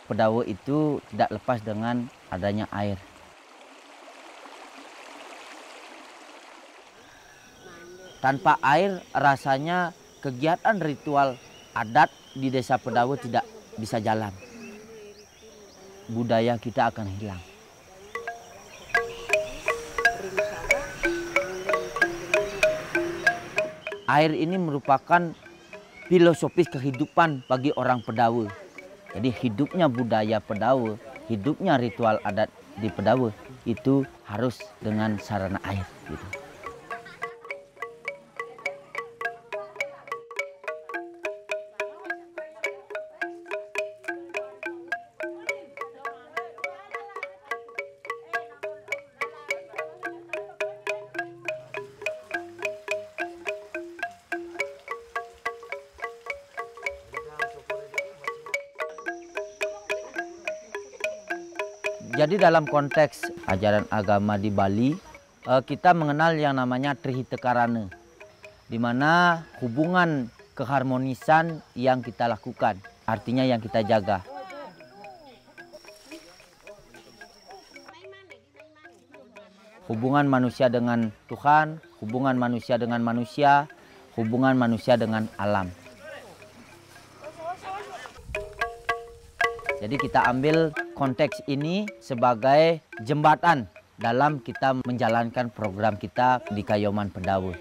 Pedawe itu tidak lepas dengan adanya air. Tanpa air rasanya kegiatan ritual adat di desa Pedawe tidak bisa jalan. Budaya kita akan hilang. Air ini merupakan filosofis kehidupan bagi orang Pedawe. Jadi hidupnya budaya Pedawe, hidupnya ritual adat di Pedawe itu harus dengan sarana air gitu. Jadi dalam konteks ajaran agama di Bali, kita mengenal yang namanya Trihita Karana, di mana hubungan keharmonisan yang kita lakukan, artinya yang kita jaga. Hubungan manusia dengan Tuhan, hubungan manusia dengan manusia, hubungan manusia dengan alam. Jadi kita ambil konteks ini sebagai jembatan dalam kita menjalankan program kita di Kayoman Pedawe.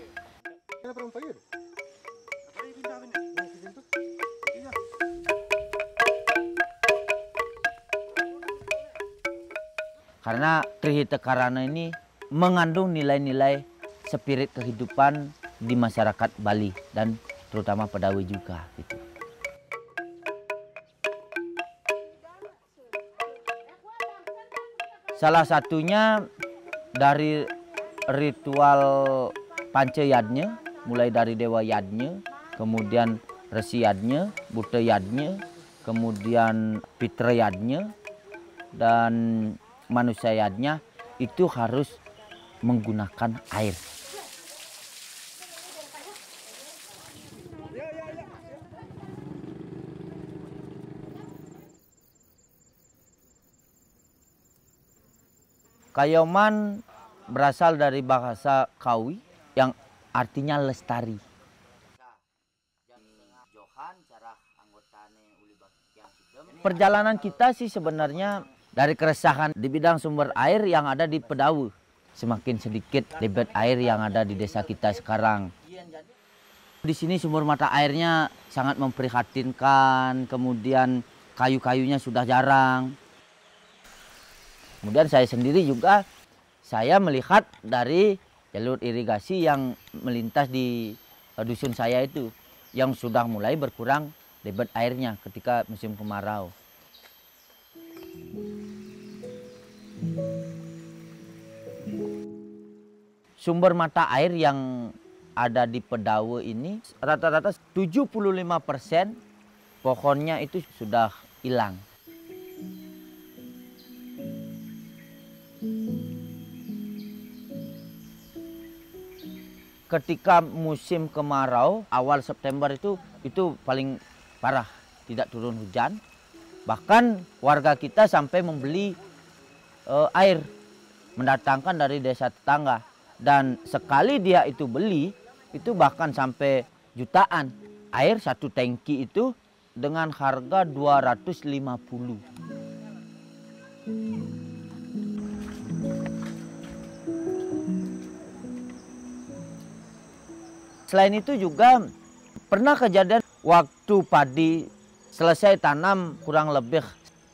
Karena Trihita Karana ini mengandung nilai-nilai spirit kehidupan di masyarakat Bali dan terutama Pedawe juga gitu. Salah satunya dari ritual Panca Yadnya, mulai dari Dewa Yadnya, kemudian Resi Yadnya, Buta Yadnya, kemudian Pitra Yadnya, dan Manusia Yadnya, itu harus menggunakan air. Kayoman berasal dari bahasa Kawi yang artinya lestari. Perjalanan kita sih sebenarnya dari keresahan di bidang sumber air yang ada di Pedawe. Semakin sedikit debit air yang ada di desa kita sekarang. Di sini sumber mata airnya sangat memprihatinkan, kemudian kayu-kayunya sudah jarang. Kemudian saya sendiri juga, saya melihat dari jalur irigasi yang melintas di dusun saya itu, yang sudah mulai berkurang debit airnya ketika musim kemarau. Sumber mata air yang ada di Pedawe ini, rata-rata 75% pohonnya itu sudah hilang. Ketika musim kemarau, awal September itu paling parah, tidak turun hujan. Bahkan warga kita sampai membeli air, mendatangkan dari desa tetangga. Dan sekali dia itu beli, itu bahkan sampai jutaan. Air satu tangki itu dengan harga 250. Selain itu juga pernah kejadian waktu padi selesai tanam kurang lebih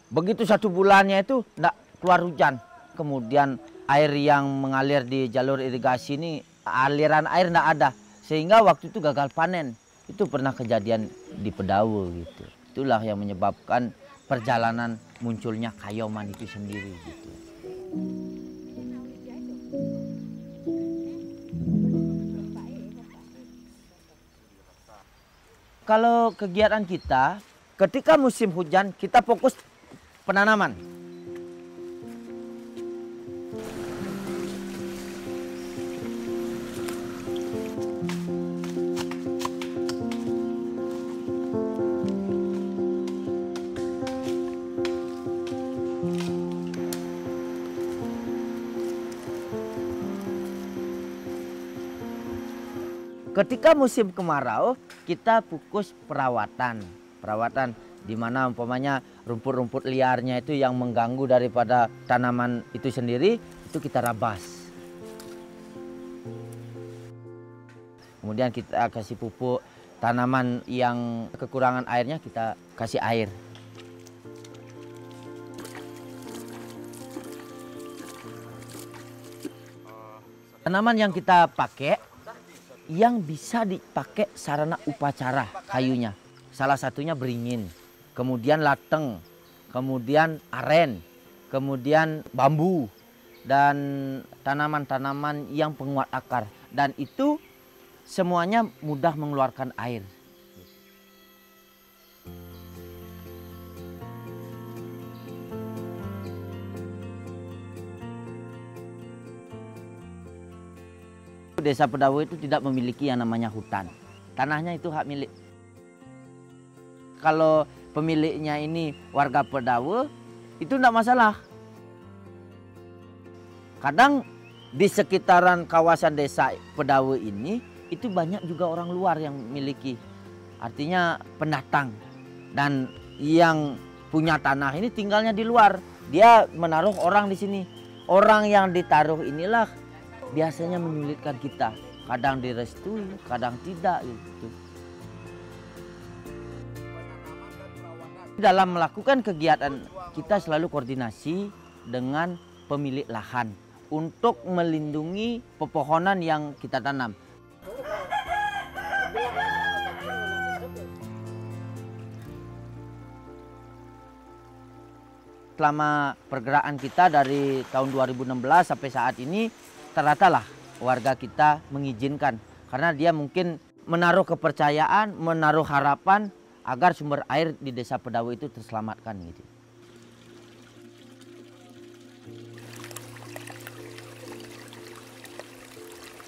begitu 1 bulannya itu tidak keluar hujan. Kemudian air yang mengalir di jalur irigasi ini aliran air tidak ada sehingga waktu itu gagal panen. Itu pernah kejadian di Pedawe gitu. Itulah yang menyebabkan perjalanan munculnya Kayoman itu sendiri gitu. Kalau kegiatan kita, ketika musim hujan kita fokus penanaman. Ketika musim kemarau, kita fokus perawatan. Perawatan di mana umpamanya rumput-rumput liarnya itu yang mengganggu daripada tanaman itu sendiri, itu kita rabas. Kemudian kita kasih pupuk, tanaman yang kekurangan airnya kita kasih air. Tanaman yang kita pakai, yang bisa dipakai sarana upacara kayunya. Salah satunya beringin, kemudian lateng, kemudian aren, kemudian bambu, dan tanaman-tanaman yang penguat akar. Dan itu semuanya mudah mengeluarkan air. Desa Pedawe itu tidak memiliki yang namanya hutan. Tanahnya itu hak milik. Kalau pemiliknya ini warga Pedawe, itu tidak masalah. Kadang di sekitaran kawasan desa Pedawe ini, itu banyak juga orang luar yang memiliki. Artinya pendatang. Dan yang punya tanah ini tinggalnya di luar. Dia menaruh orang di sini. Orang yang ditaruh inilah biasanya menyulitkan kita. Kadang direstui, kadang tidak gitu. Dalam melakukan kegiatan kita selalu koordinasi dengan pemilik lahan untuk melindungi pepohonan yang kita tanam. Selama pergerakan kita dari tahun 2016 sampai saat ini, ternyata lah warga kita mengizinkan. Karena dia mungkin menaruh kepercayaan, menaruh harapan agar sumber air di Desa Pedawe itu terselamatkan gitu.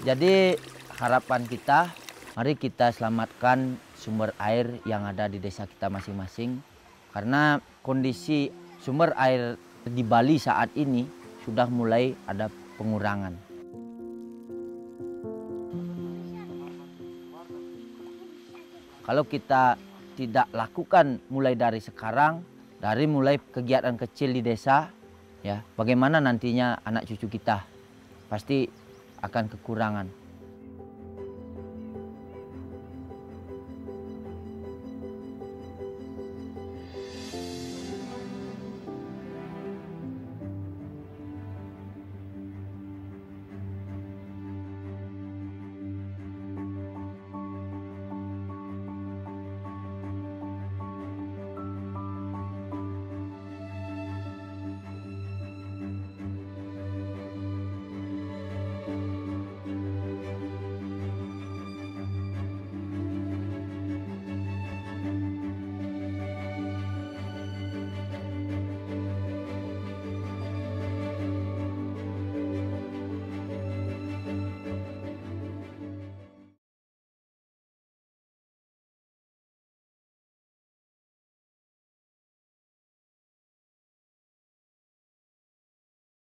Jadi harapan kita, mari kita selamatkan sumber air yang ada di desa kita masing-masing. Karena kondisi sumber air di Bali saat ini sudah mulai ada pengurangan. Kalau kita tidak lakukan mulai dari sekarang, dari mulai kegiatan kecil di desa, ya, bagaimana nantinya anak cucu kita pasti akan kekurangan.